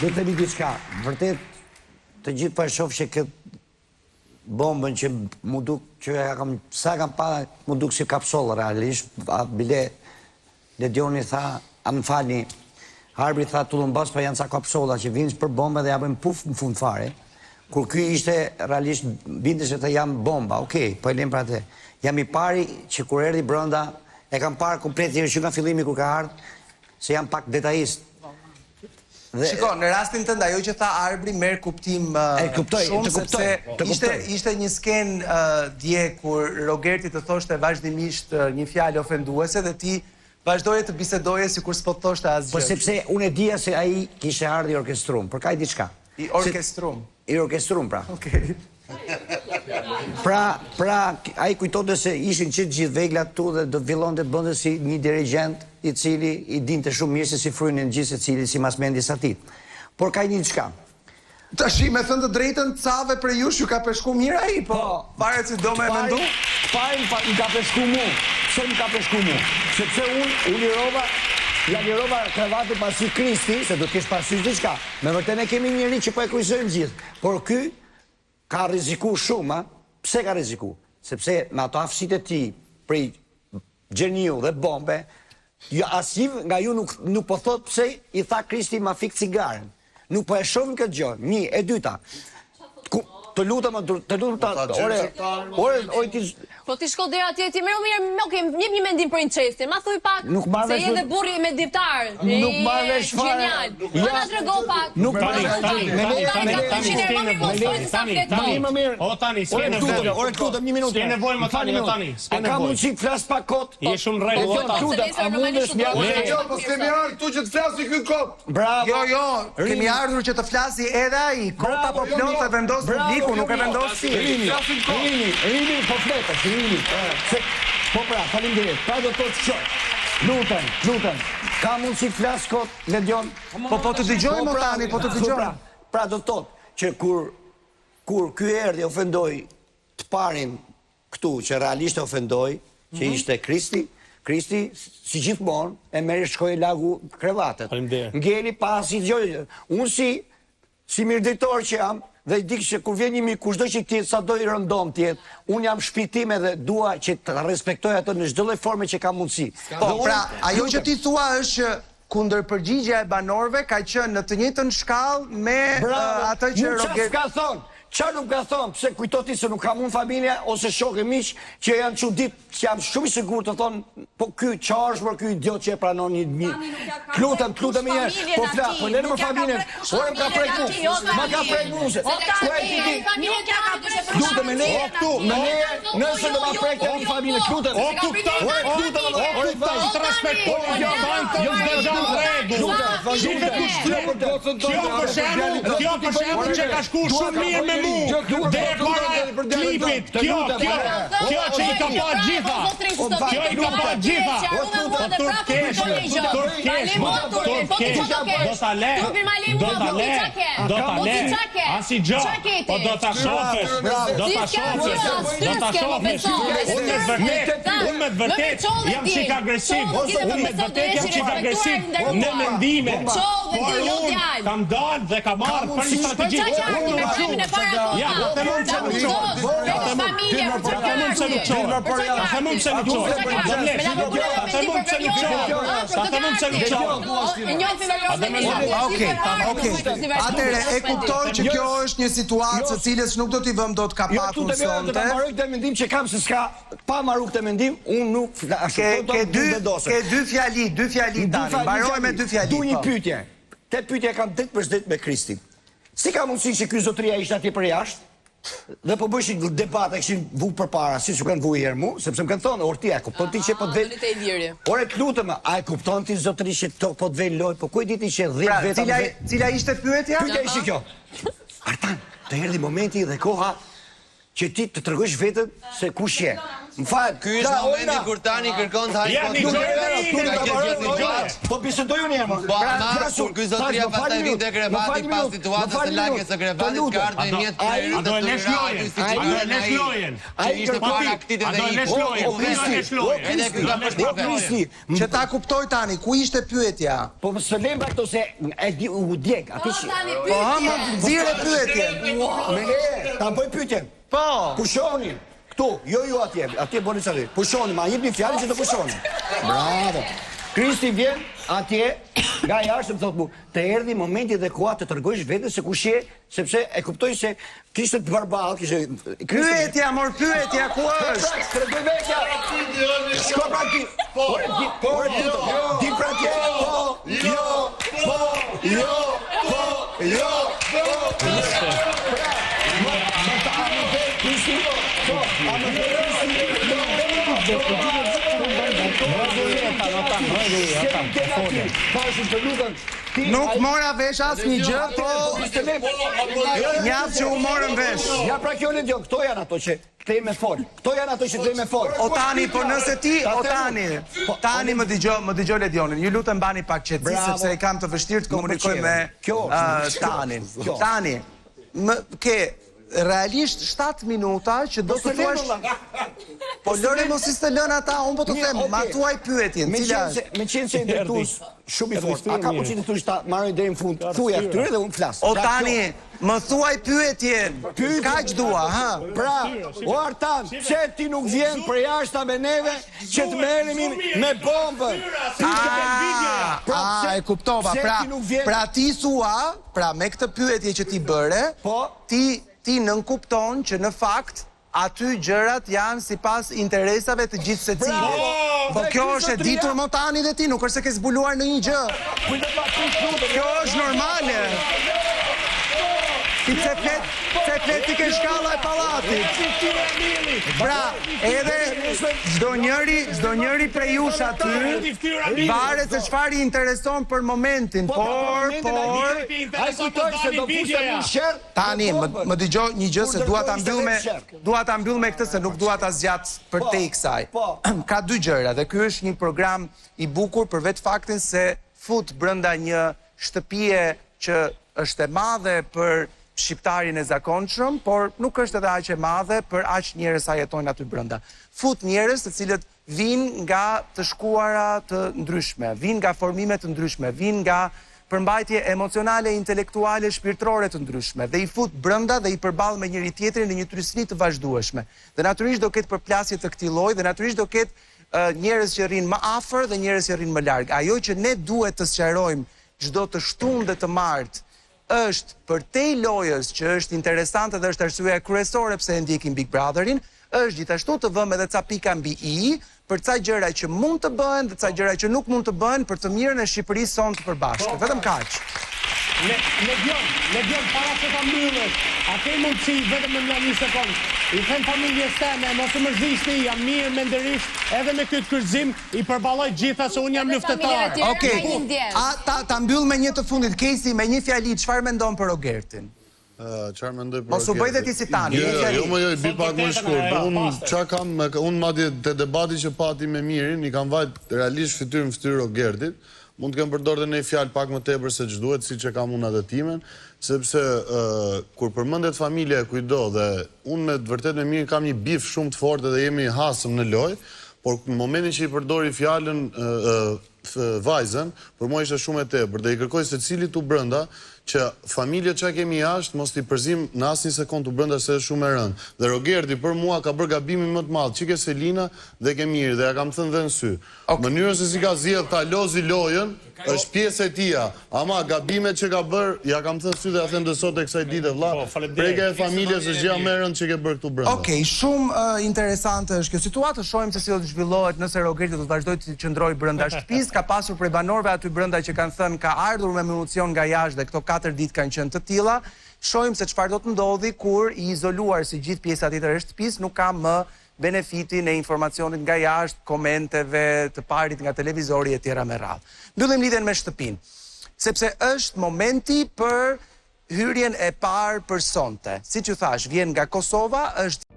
Do të themi diçka, vërtet të gjithë po e shoh që këtë bombën që mu duk që sa kam pa mu duk si kapsollë realisht, bile Ledioni tha, a më falni, Harbri tha tullumbas pa janë ca kapsolla që vinë për bombë dhe japën puf në fund fare. Kur ky ishte realisht binte se të jam bomba, okej, po e lëm për atë. Jam I pari që kur erdhi brenda, e kam parë komplet që nga fillimi kur ka ardhur, se jam pak detajist. Shiko, në rastin tënd ajo që tha Arbri merr kuptim shumë sepse ishte një skenë dje kur Rogerti të thoshte vazhdimisht një fjalë ofenduese dhe ti vazhdoje të bisedoje sikur s'po të thoshte asgjë. Po sepse unë e dija se ai kishte ardhi orkestrum, për kaj diçka. I orkestrum. I orkestrum, pra. Okej. Pra, ai kujtonte se ishin që gjithë veglat tu dhe do të fillonte të bënte si një dirigent I cili I dinte shumë mirë se si frynin gjithë secili si masmendi satit. Por ka një diçka. Tashi me thënë të drejtën cave për jush ju ka peshku mirë ai, po pare si do me mendu? Parin ka peshku mu. Pse më ka peshku mu? Sepse unë ja lirova krevati pasi Kristi, se do t'kesh parasysh diçka. Me vërtet ne kemi njëri që po e kryqëzojmë gjithë. Por ky ka rreziku shumë, Pse ka rreziku? Sepse me ato aftësitë e tij prej gjeniu dhe bombe, asnjë nga ju nuk po thot pse I tha Kristi ma fik cigaren. Nuk po e shohim këtë gjë. Një, e dyta. Të lutem, ore ti. Po ti shko deri atje ti merr mirë, jep një mendim për incestin. Ma thuj pak se je dhe burri me diptar. Nuk marr vesh fare. Genial. Po na trego pak. Nuk marr tani. O tani, s'ke nevojë. Ore lutem një minutë. S'ke nevojë më tani. A ka mundsi flas pak kot? Je shumë rregull. A mundesh më Jo, po kemi ardhur këtu që të flasi ky kot. Bravo. Jo, kemi ardhur që të flasi edhe ai. Kota po plot e vendos publiku, nuk e vendos si. Rini, po fletë, Rini. Po pra, faleminderit. Pra do të shoj. Lutem. Ka mundsi flas kot, Ledion? Po të dëgjojmë tani, po të dëgjojmë. Pra do të thotë që kur ky erdhi ofendoi të parin këtu që realisht ofendoi, që ishte Kristi, si gjithmonë, e merri shkoi lagu krevatet. Ngeli pasi dëgjoj. Unë si mirëdijtor që jam, dhe I dik që kur vjen një kushdo që tjetë, sa do I rëndom tjetë, unë jam shpitime dhe dua që të respektoj ato në çdo lloj forme që ka mundësi. Po, pra, ajo që ti thua është kundër përgjigja e banorëve ka qenë në të njëjtën shkallë me atë që Roger. Qa nuk ka thonë, pse kujtoti se nuk kam unë familje, ose shokë e miq që janë çudit, që jam shumë I sigurt të thonë, po ky qa është për ky idiot që e pranon një. Lutem një herë, po flas, po lënë më familjen. Ore ka prek mua. Ma ka prek mua. Lutem me ne, nëse do ma prek të familjen, lutem. Ore të respektoj, jo dëgjon rregull. Kjo për shembull që ka shkuar shumë mirë me mu, dhe para klipit, kjo që I ka pa gjitha, kjo I ka pa gjitha, turkesh, do ta le, asi gjo, po do ta shofesh, unë me vërtet jam qik agresiv, në mendime, por unë kam dalë dhe kam marrë për një strategji, ja, të mund që nuk Atere, e kuptoj që kjo është një situatë së cilës nuk do t'i vëm do të kapatun sonte. Të marrë këtë mendim që kam se s'ka pa marrë këtë mendim, unë nuk Ke dy fjali tani, baroj me dy fjali. Du një pyetje. Te pyetje kam dit për zdet me Kristin. Si ka mundësi që ky zotëria ishte atje për jashtë? Dhe po bëshin debate, kishin vu përpara, si që kanë vu I herë mu, sepse më kanë thonë, Ortia, e kupton ti që po të vel... Ore, të lutëm, a e kupton ti zotëri që to po të vel loj, po kuj diti që 10 veta... Cila ishte pyetja? Pyetja ishte kjo. Artan, të erdhi momenti dhe koha që ti të tregojsh veten se kush je. Më fal. Ky është momenti kur tani kërkon të hajë Po bisedoj unë jam. Ky zotëria pastaj vjen te krevati pas situatës së lagjes së krevatit ka ardhur një mjet A do e lesh lojën? A do e lesh lojën? Ishte para aktit edhe Që ta kuptoj tani, ku ishte pyetja? Po së lembra këto se u djeg, aty që... Po më nxirë pyetjen. Me leje, ta bëj pyetjen. Po. Pushoni. Këtu, jo ju atje. Atje bëni çfarë? Pushoni, ma jepni fjalën që të pushoni. Bravo. Kristi vjen atje nga jashtë më thotë mu, të erdhi momenti adekuat të tregojsh veten se kush je, sepse e kuptoj se kishte të barball, kishte Pyetja, ku është? Tregoj vekja. Shko pra ti. Po, di pra ti. Nuk mora vesh asnjë gjë, po njaf që u morën vesh. Ja pra kjo në këto janë ato që kthej me fol. Këto janë ato që kthej me fol. O tani, po nëse ti, tani më dëgjoj Ledionin. Ju lutem bani pak qetësi sepse e kam të vështirë të komunikoj me Tanin. Tani, ke realisht 7 minuta që do të thuash. Po lëre mos i të lën ata, unë po të them, ma thuaj pyetjen, cila është. Me qenë se drejtues shumë i fortë. A ka mundësi të thuash ta marrë deri në fund? Thuaj këtyre dhe unë flas. O tani, më thuaj pyetjen. Kaq dua, ha. Pra, o Artan, pse ti nuk vjen për jashta me neve që të merremi me bombën? E kuptova. Pra ti thua, pra me këtë pyetje që ti bëre, ti nënkupton që në fakt aty gjërat janë sipas interesave të gjithë secilit. Po kjo është e ditur më tani dhe ti, nuk është se ke zbuluar në një gjë. Kjo është normale. Ti pse flet ti ke shkalla e pallatit. Pra, edhe çdo njëri prej jush aty varet se çfarë i intereson për momentin, por tani më dëgjoj një gjë se dua ta mbyll me këtë se nuk dua ta zgjat për te kësaj. Ka dy gjëra dhe ky është një program i bukur për vetë faktin se fut brenda një shtëpie që është e madhe për shqiptarin e zakonshëm, por nuk është edhe aq e madhe për aq njerëz sa jetojnë aty brenda. Fut njerëz të cilët vinë nga të shkuara të ndryshme, vinë nga formime të ndryshme, vinë nga përmbajtje emocionale, intelektuale, shpirtërore të ndryshme dhe i fut brenda dhe i përball me njëri tjetrin në një trysni të vazhdueshme. Dhe natyrisht do ketë përplasje të këtij lloji dhe natyrisht do ketë njerëz që rrinë më afër dhe njerëz që rrinë më larg. Ajo që ne duhet të sqarojmë çdo të shtunë dhe të martë është për te lojës që është interesante dhe është arsyeja kryesore pse e ndjekim Big Brotherin, është gjithashtu të vëmë edhe ca pika mbi i për ca gjëra që mund të bëhen dhe ca gjëra që nuk mund të bëhen për të mirën e Shqipërisë sonë të përbashkët. Vetëm kaq. Legion, para se ta mbyllësh, a ke mundësi vetëm në një sekondë, i them familjes teme, mos u mërzish ti, jam mirë mendërisht, edhe me këtë kryqëzim i përballoj gjitha se unë jam luftëtar. Okej. Ta mbyll me një të fundit, Kesi, me një fjali, çfarë mendon për Rogertin? Çfarë mendoj për Rogertin? Mos u bëj dhe ti si tani. Jo, bi pak më shkurt. Unë madje te debati që pati me Mirin, i kam vajt realisht fytyrë në fytyrë Rogertit. Mund të kem përdorur edhe një fjalë pak më tepër se ç'duhet, siç e kam unë atë timen, sepse kur përmendet familja e kujdo dhe unë me vërtet me Mirin kam një bif shumë të fortë dhe jemi hasëm në lojë, por në momentin që i përdori fjalën vajzën, për mua ishte shumë e tepër dhe i kërkoj secilit tu brenda që familjet që kemi jashtë mos t'i përzim në asnjë sekond tu brenda se është shumë e rëndë. Dhe Rogerti për mua ka bërë gabimin më të madh, çike Selina dhe Kemiri dhe ja kam thënë dhe në sy. Mënyrën se si ka zgjedhur ta lozi lojën është pjesë e tija, ama gabimet që ka bërë ja kam thënë sy dhe ja them dhe sot e kësaj dite vëlla. Prekja e familjes është gjë më e rëndë që ke bërë këtu brenda. Okej, shumë interesante është kjo situatë, shohim se si do të zhvillohet nëse Rogerti do të vazhdojë të qëndrojë brenda shtëpisë, ka pasur prej banorëve aty brenda që kanë thënë ka ardhur me municion nga jashtë dhe këto 4 ditë kanë qenë të tilla. Shohim se çfarë do të ndodhi kur i izoluar si gjithë pjesa tjetër e shtëpisë nuk ka më benefitin e informacionit nga jashtë, komenteve, të parit nga televizori e tjera me radhë. Mbyllim lidhjen me shtëpinë, sepse është momenti për hyrjen e parë për sonte. Si që thash, vjen nga Kosova, është